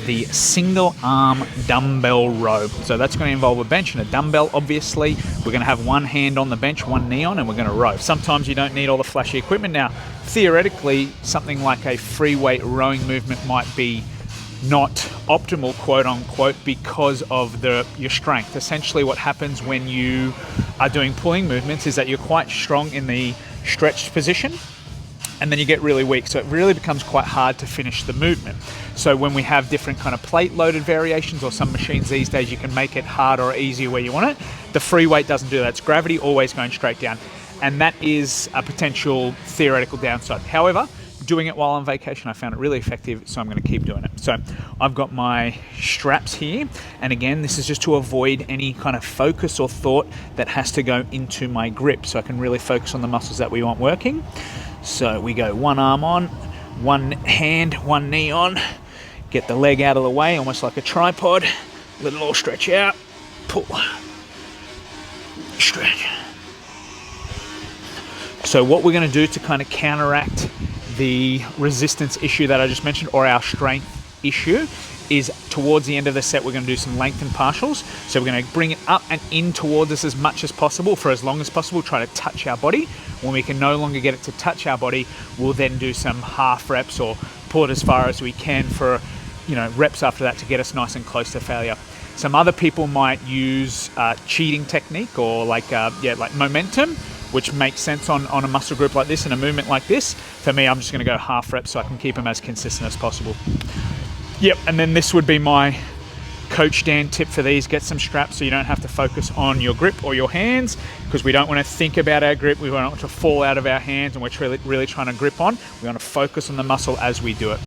the single arm dumbbell row. So that's going to involve a bench and a dumbbell, obviously. We're going to have one hand on the bench, one knee on, and we're going to row. Sometimes you don't need all the flashy equipment. Now, theoretically, something like a free weight rowing movement might be not optimal, quote unquote, because of your strength. Essentially what happens when you are doing pulling movements is that you're quite strong in the stretched position, and then you get really weak. So it really becomes quite hard to finish the movement. So when we have different kind of plate loaded variations, or some machines these days, you can make it harder or easier where you want it. The free weight doesn't do that. It's gravity always going straight down. And that is a potential theoretical downside. However, doing it while on vacation, I found it really effective, so I'm going to keep doing it. So I've got my straps here, and again, this is just to avoid any kind of focus or thought that has to go into my grip, so I can really focus on the muscles that we want working. So we go one arm on, one hand, one knee on, get the leg out of the way, almost like a tripod, let it all stretch out, pull, stretch. So what we're going to do to kind of counteract the resistance issue that I just mentioned, or our strength issue, is towards the end of the set we're going to do some length and partials. So we're going to bring it up and in towards us as much as possible for as long as possible, try to touch our body. When we can no longer get it to touch our body, we'll then do some half reps or pull it as far as we can for reps after that to get us nice and close to failure. Some other people might use cheating technique, or like momentum, which makes sense on a muscle group like this and a movement like this. For me, I'm just going to go half reps so I can keep them as consistent as possible. Yep, and then this would be my Coach Dan tip for these. Get some straps so you don't have to focus on your grip or your hands, because we don't want to think about our grip. We want it to fall out of our hands, and we're really trying to grip on. We want to focus on the muscle as we do it.